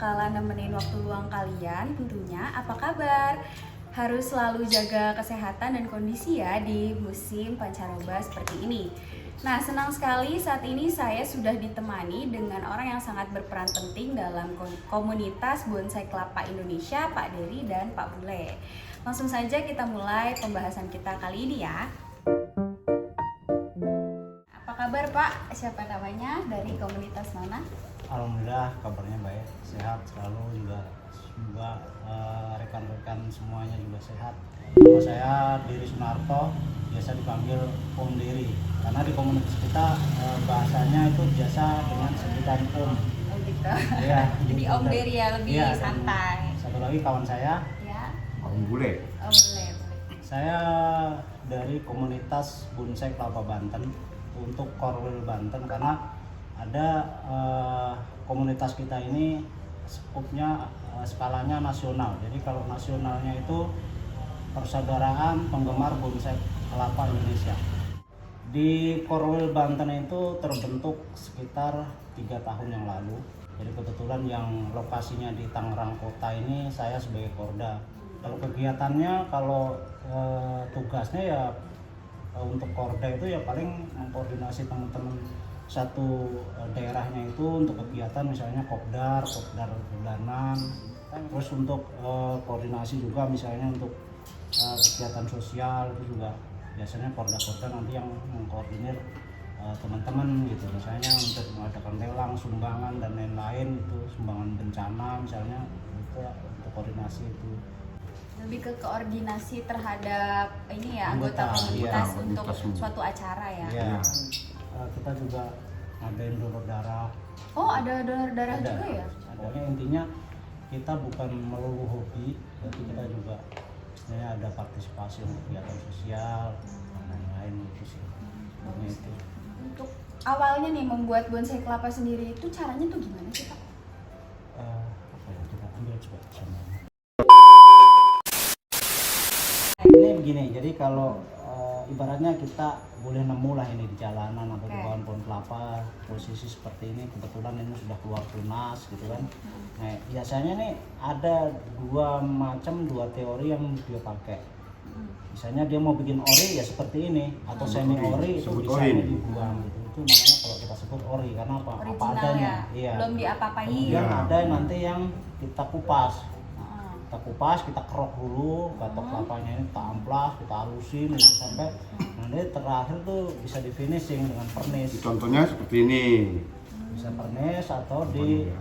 bakalan nemenin waktu luang kalian tentunya. Apa kabar? Harus selalu jaga kesehatan dan kondisi ya di musim pancaroba seperti ini. Nah, senang sekali saat ini saya sudah ditemani dengan orang yang sangat berperan penting dalam komunitas bonsai kelapa Indonesia, Pak Dery dan Pak Bule. Langsung saja kita mulai pembahasan kita kali ini ya. Apa kabar Pak? Siapa namanya? Dari komunitas mana? Alhamdulillah kabarnya baik, sehat selalu juga. Semoga rekan-rekan semuanya juga sehat. Nama saya Dery Sunarto, biasa dipanggil Om Dery. Karena di komunitas kita bahasanya itu biasa dengan sebutan Om. Oh gitu. Iya. Jadi Om Dery ya, lebih Iya, santai. Satu lagi kawan saya. Ya. Om Bule. Oh boleh. Saya dari komunitas bonsai kelapa Banten untuk Korwil Banten, karena ada komunitas kita ini skupnya skalanya nasional. Jadi kalau nasionalnya itu Persaudaraan Penggemar Bonsai Kelapa Indonesia. Di Korwil Banten itu terbentuk sekitar 3 tahun yang lalu. Jadi kebetulan yang lokasinya di Tangerang Kota ini saya sebagai Korda. Kalau kegiatannya, kalau tugasnya ya untuk Korda itu ya paling mengkoordinasi teman-teman satu daerahnya itu untuk kegiatan misalnya kopdar bulanan, terus untuk koordinasi juga misalnya untuk kegiatan sosial itu juga biasanya korda nanti yang mengkoordinir teman-teman gitu, misalnya untuk mengadakan lelang sumbangan dan lain-lain, itu sumbangan bencana misalnya, itu untuk koordinasi itu. Lebih ke koordinasi terhadap ini ya, anggota komunitas iya, untuk komunitas. suatu acara ya. Iya. Kita juga ngadain donor darah. Oh ada donor darah Ada. juga ya? Pokoknya intinya kita bukan melulu hobi, tapi kita juga istilahnya ada partisipasi untuk kegiatan sosial dan lain-lain gitu sih. Pokoknya itu. Untuk awalnya nih membuat bonsai kelapa sendiri itu caranya tuh gimana sih Pak? Apa ya, kita ambil coba sama. Ini begini, jadi kalau ibaratnya kita boleh nemu lah ini di jalanan atau di pohon-pohon kelapa, posisi seperti ini, kebetulan ini sudah keluar tunas gitu kan. Nah, biasanya nih ada dua teori yang dia pakai. Misalnya dia mau bikin ori ya seperti ini, atau semi ori itu Sebut bisa ori. dibuang gitu. Itu namanya kalau kita sebut ori, karena apa? Apa Original adanya. ya? Iya. Belum diapa-apain. Kemudian Iya. ada nanti yang kita kupas. Heeh. Kita kupas, kita kerok dulu, batok kelapanya ini kita amplas, kita halusin gitu, sampai nanti terakhir tuh bisa di finishing dengan pernis. Contohnya seperti ini. Bisa pernis atau di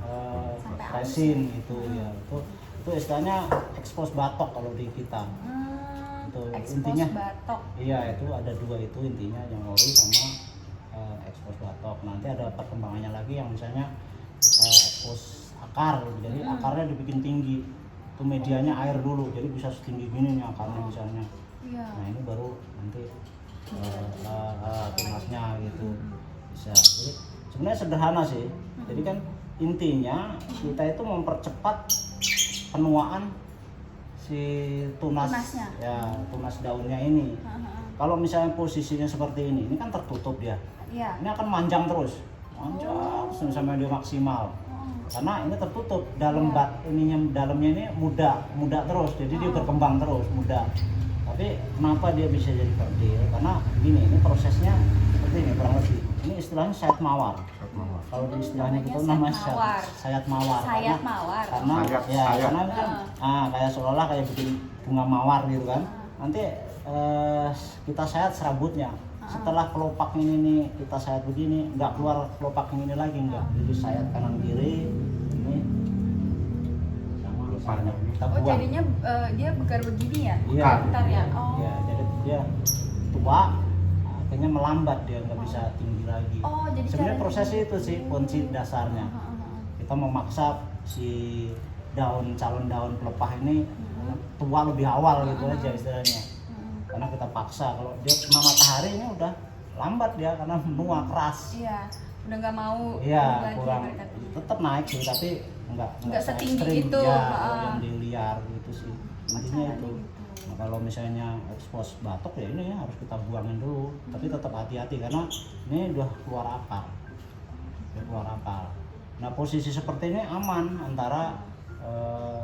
Sampai resin gitu ya. Itu istilahnya expose batok kalau di kita. Itu Expose intinya. batok. Iya, itu ada dua itu intinya, yang ori sama expose batok. Nanti ada perkembangannya lagi yang misalnya expose akar gitu. Jadi akarnya dibikin tinggi. Itu medianya air dulu, jadi bisa setinggi gini nih akarnya misalnya. Iya. Nah ini baru nanti tunasnya gitu bisa. Jadi sebenarnya sederhana sih. Jadi kan intinya kita itu mempercepat penuaan si Tunasnya. ya tunas daunnya ini. Kalau misalnya posisinya seperti ini kan tertutup dia. Iya. Ini akan manjang terus sampai dia maksimal. Karena ini tertutup, dalamnya ini muda terus, jadi dia berkembang terus muda. Tapi kenapa dia bisa jadi kerdil? Karena gini, ini prosesnya seperti ini kurang lebih. Ini istilahnya sayat mawar. Kalau di istilahnya kita namanya sayat mawar. Sayat mawar. Karena Sayat, ya sayat. karena kan kayak seolah kayak bikin bunga mawar gitu kan. Nanti kita sayat serabutnya. Setelah kelopak ini nih kita sayat begini, nggak keluar kelopak yang ini lagi, enggak. Jadi sayat kanan kiri ini sama lepasnya kita Oh buang. jadinya dia bekar begini ya? Iya. Bentar ya. Oh. Iya, jadi dia tua, akhirnya melambat, dia nggak bisa tinggi lagi. Oh, jadi sebenarnya cara- prosesnya itu sih kunci dasarnya. Kita memaksa si calon daun pelepah ini tua lebih awal gitu aja istilahnya. Karena kita paksa, kalau dia kena matahari ini udah lambat dia karena menua keras. Iya. Udah nggak mau Iya, lagi kurang, mereka. tetap naik sih tapi Nggak setinggi ekstrim. itu, Ya, heeh. yang di liar gitu sih intinya Caranya itu. gitu. Nah, kalau misalnya expose batok ya ini harus kita buangin dulu, tapi tetap hati-hati karena ini udah keluar akar. Nah posisi seperti ini aman antara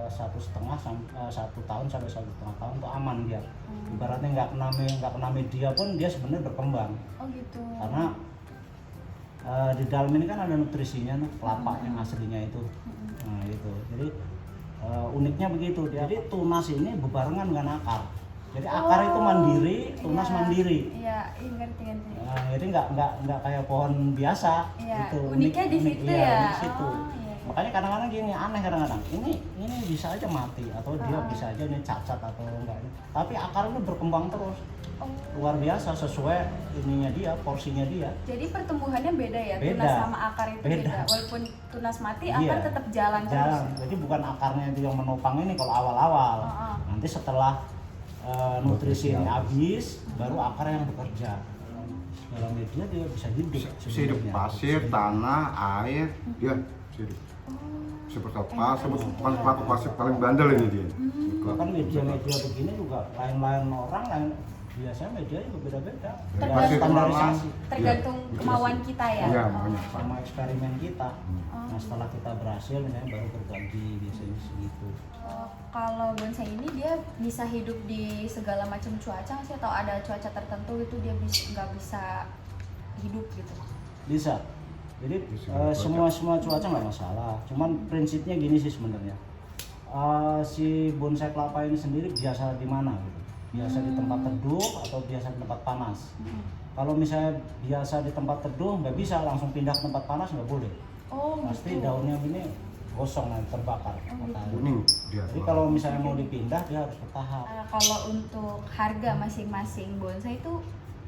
1,5 sampai 1,5 tahun itu aman dia. Ibaratnya nggak kena media pun dia sebenarnya berkembang. Oh gitu. Karena di dalam ini kan ada nutrisinya tuh, kelapa yang aslinya itu. Nah itu. Jadi uniknya begitu. Jadi tunas ini bebarengan dengan akar. Jadi akar itu mandiri, tunas mandiri. Iya, ngerti. Nah, jadi nggak kayak pohon biasa. Iya, Itu uniknya di situ ya. Iya, di situ. Oh, iya. Makanya kadang-kadang gini, aneh kadang-kadang. Ini bisa aja mati atau dia bisa aja ini cacat atau enggak. Tapi akarnya berkembang terus. Oh. Luar biasa sesuai ininya dia, porsinya dia. Jadi pertumbuhannya beda ya, Beda. tunas sama akar itu beda. Beda. Walaupun tunas mati, Iya. akar tetap jalan terus. Jalan. Jadi bukan akarnya itu yang menopang ini kalau awal-awal. Nanti setelah nutrisi ini habis, baru akar yang bekerja. Dalam media dia bisa hidup. Bisa hidup sebenarnya. pasir, tanah, air, dia bisa hidup. Seperti apa? Seperti pelaku pasir paling bandel ini dia. Bahkan media-media begini juga lain-lain orang, lain biasanya media juga beda-beda. Pasir Standarisasi Tergantung Iya. kemauan kita ya. Iya, Oh. makanya. sama eksperimen kita. Nah setelah kita berhasil misalnya baru berganti biasanya segitu. Kalau bonsai ini dia bisa hidup di segala macam cuaca nggak sih, atau ada cuaca tertentu itu dia nggak bisa hidup gitu? Bisa. Jadi semua cuaca nggak masalah. Cuman prinsipnya gini sih sebenarnya. Si bonsai kelapa ini sendiri biasa di mana gitu? Biasa di tempat teduh atau biasa di tempat panas? Kalau misalnya biasa di tempat teduh nggak bisa langsung pindah ke tempat panas, nggak boleh. Oh Pasti gitu. daunnya gini gosong nanti terbakar. matahari. Kuning dia. Jadi kalau misalnya mau dipindah dia harus bertahap. Kalau untuk harga masing-masing bonsai itu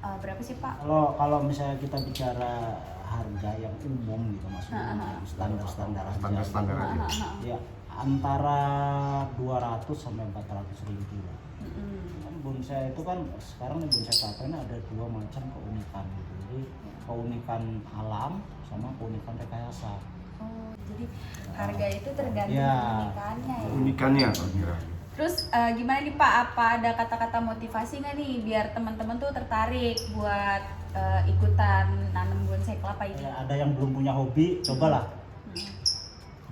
berapa sih Pak? Kalau misalnya kita bicara harga yang umum gitu maksudnya standar aja. Standar aja. Ya antara 200 sampai 400 ribu. Kan bonsai itu kan sekarang nih bonsai kelapa ini ada dua macam keunikan gitu. Jadi keunikan alam sama keunikan rekayasa. Oh, jadi harga itu tergantung Ya. keunikannya ya. Unikannya Pak Mira. Terus gimana nih Pak? Apa ada kata-kata motivasi nggak nih biar teman-teman tuh tertarik buat ikutan nanam bonsai kelapa ini? Ya, ada yang belum punya hobi, cobalah.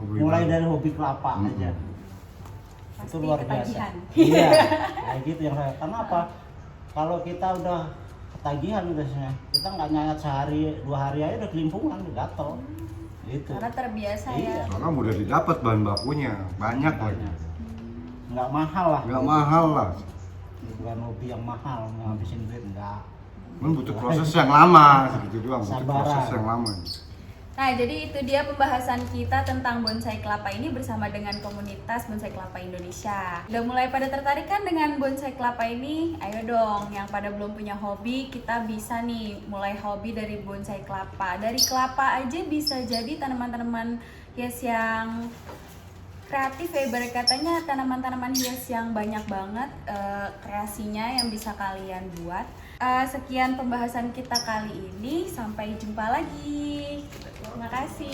Mulai dari hobi kelapa aja. Pasti Itu luar biasa. ketagihan. Iya, kayak gitu yang saya. Karena apa? Kalau kita udah ketagihan biasanya, kita nggak nyayat sehari, 2 hari aja udah kelimpungan, udah gatel. Gitu. Karena terbiasa Iya. ya. Soalnya mudah didapat bahan bakunya, banyak lagi. Nggak mahal lah. Nggak mahal lah. Bukan hobi yang mahal, ngabisin duit enggak. Cuman butuh proses yang lama, segitu doang. Butuh Sabaran. proses yang lama. Nah, jadi itu dia pembahasan kita tentang bonsai kelapa ini bersama dengan komunitas Bonsai Kelapa Indonesia. Udah mulai pada tertarik kan dengan bonsai kelapa ini? Ayo dong, yang pada belum punya hobi, kita bisa nih mulai hobi dari bonsai kelapa. Dari kelapa aja bisa jadi tanaman-tanaman hias yang kreatif ya, ibarat katanya tanaman-tanaman hias yang banyak banget kreasinya yang bisa kalian buat. Sekian pembahasan kita kali ini, sampai jumpa lagi. Terima kasih.